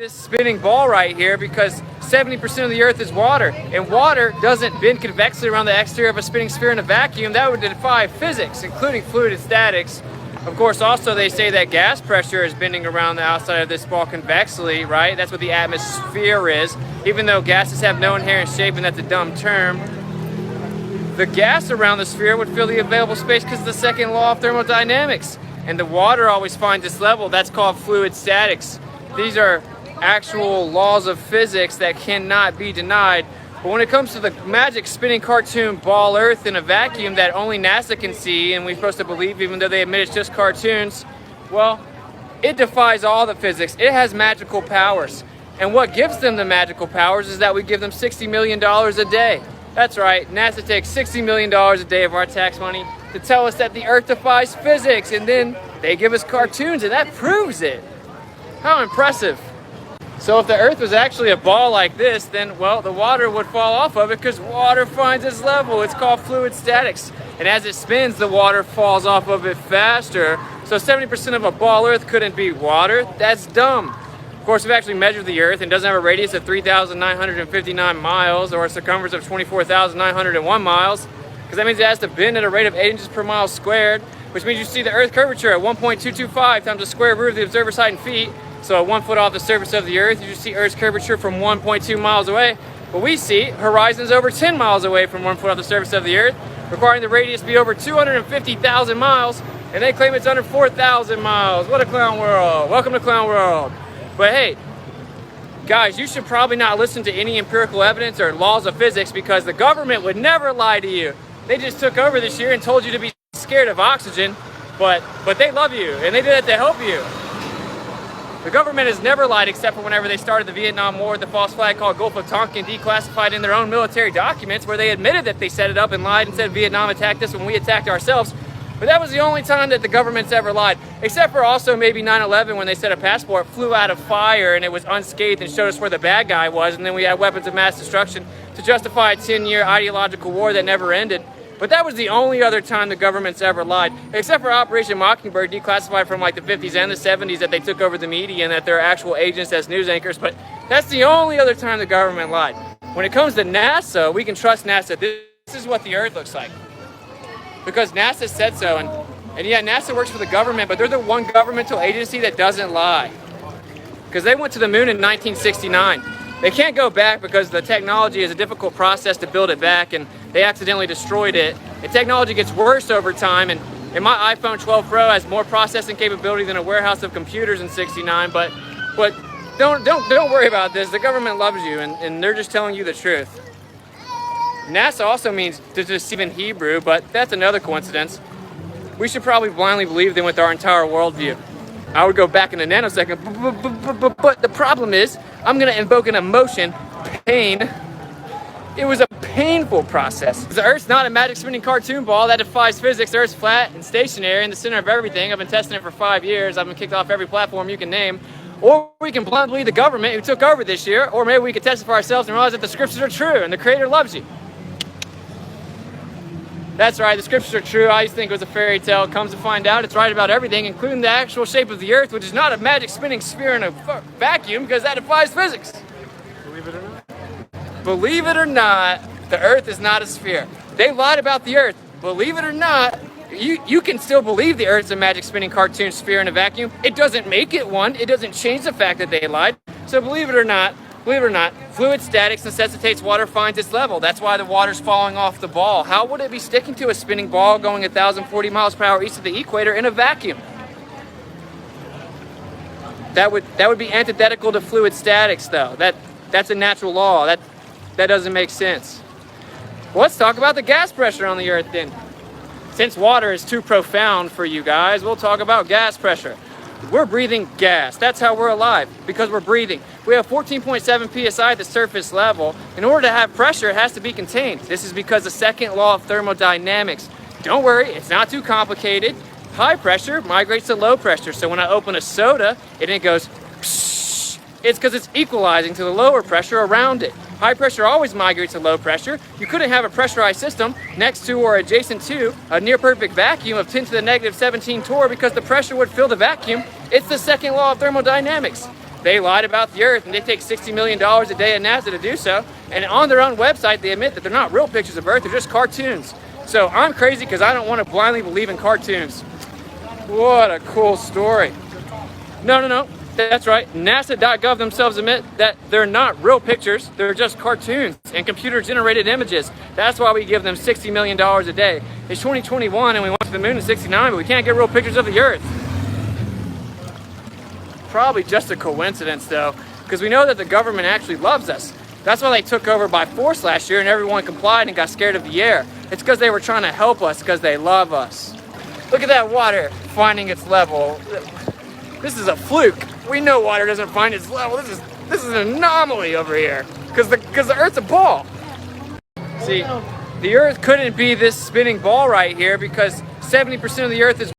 This spinning ball right here because 70% of the Earth is water, and water doesn't bend convexly around the exterior of a spinning sphere in a vacuum. That would defy physics, including fluid and statics. Of course, also they say that gas pressure is bending around the outside of this ball convexly, right? That's what the atmosphere is, even though gases have no inherent shape, and that's a dumb term. The gas around the sphere would fill the available space because of the second law of thermodynamics, and the water always finds its level. That's called fluid statics. These are actual laws of physics that cannot be denied. But when it comes to the magic spinning cartoon ball Earth in a vacuum that only NASA can see, and we're supposed to believe even though they admit it's just cartoons, well, it defies all the physics. It has magical powers. And what gives them the magical powers is that we give them $60 million a day. That's right, NASA takes $60 million a day of our tax money to tell us that the Earth defies physics, and then they give us cartoons, and that proves it. How impressive. So if the Earth was actually a ball like this, then, well, the water would fall off of it because water finds its level. It's called fluid statics. And as it spins, the water falls off of it faster. So 70% of a ball Earth couldn't be water. That's dumb. Of course, we've actually measured the Earth, and it doesn't have a radius of 3,959 miles or a circumference of 24,901 miles, because that means it has to bend at a rate of 8 inches per mile squared, which means you see the Earth curvature at 1.225 times the square root of the observer's height in feet. So at 1 foot off the surface of the Earth, you just see Earth's curvature from 1.2 miles away. But we see horizons over 10 miles away from 1 foot off the surface of the Earth, requiring the radius to be over 250,000 miles, and they claim it's under 4,000 miles. What a clown world. Welcome to Clown World. But hey, guys, you should probably not listen to any empirical evidence or laws of physics because the government would never lie to you. They just took over this year and told you to be scared of oxygen, but they love you, and they did it to help you. The government has never lied except for whenever they started the Vietnam War with the false flag called Gulf of Tonkin, declassified in their own military documents, where they admitted that they set it up and lied and said Vietnam attacked us when we attacked ourselves. But that was the only time that the government's ever lied, except for also maybe 9/11 when they said a passport flew out of fire and it was unscathed and showed us where the bad guy was, and then we had weapons of mass destruction to justify a 10-year ideological war that never ended. But that was the only other time the government's ever lied, except for Operation Mockingbird, declassified from like the 50s and the 70s, that they took over the media and that they're actual agents as news anchors. But that's the only other time the government lied. When it comes to NASA, we can trust NASA. This is what the Earth looks like, because NASA said so. And yeah, NASA works for the government, but they're the one governmental agency that doesn't lie, because they went to the moon in 1969. They can't go back because the technology is a difficult process to build it back, and they accidentally destroyed it. The technology gets worse over time, and my iPhone 12 Pro has more processing capability than a warehouse of computers in '69. But don't worry about this. The government loves you, and they're just telling you the truth. NASA also means to deceive in Hebrew, but that's another coincidence. We should probably blindly believe them with our entire worldview. I would go back in a nanosecond, but the problem is, I'm going to invoke an emotion, pain. It was a painful process. The Earth's not a magic spinning cartoon ball that defies physics. The Earth's flat and stationary in the center of everything. I've been testing it for 5 years. I've been kicked off every platform you can name. Or we can blindly believe the government who took over this year, or maybe we could test it for ourselves and realize that the scriptures are true and the Creator loves you. That's right, the scriptures are true. I used to think it was a fairy tale. Comes to find out, it's right about everything, including the actual shape of the Earth, which is not a magic spinning sphere in a vacuum, because that defies physics. Believe it or not? Believe it or not, the Earth is not a sphere. They lied about the Earth. Believe it or not, you can still believe the Earth's a magic spinning cartoon sphere in a vacuum. It doesn't make it one. It doesn't change the fact that they lied. So believe it or not, fluid statics necessitates water finds its level. That's why the water's falling off the ball. How would it be sticking to a spinning ball going 1,040 miles per hour east of the equator in a vacuum? That would be antithetical to fluid statics, though. That's a natural law. That doesn't make sense. Well, let's talk about the gas pressure on the Earth then. Since water is too profound for you guys, we'll talk about gas pressure. We're breathing gas. That's how we're alive, because we're breathing. We have 14.7 psi at the surface level. In order to have pressure, it has to be contained. This is because the second law of thermodynamics. Don't worry, it's not too complicated. High pressure migrates to low pressure. So when I open a soda and it goes, psh, it's because it's equalizing to the lower pressure around it. High pressure always migrates to low pressure. You couldn't have a pressurized system next to or adjacent to a near perfect vacuum of 10 to the negative 17 torr, because the pressure would fill the vacuum. It's the second law of thermodynamics. they lied about the Earth, and they take $60 million a day at NASA to do so. And on their own website, they admit that they're not real pictures of Earth, they're just cartoons. So I'm crazy because I don't want to blindly believe in cartoons. What a cool story. No, that's right. NASA.gov themselves admit that they're not real pictures, they're just cartoons and computer-generated images. That's why we give them $60 million a day. It's 2021 and we went to the moon in '69, but we can't get real pictures of the Earth. Probably just a coincidence though, because we know that the government actually loves us. That's why they took over by force last year and everyone complied and got scared of the air. It's because they were trying to help us because they love us. Look at that water finding its level. This is a fluke. We know water doesn't find its level. This is an anomaly over here because the Earth's a ball. See, the Earth couldn't be this spinning ball right here because 70% of the Earth is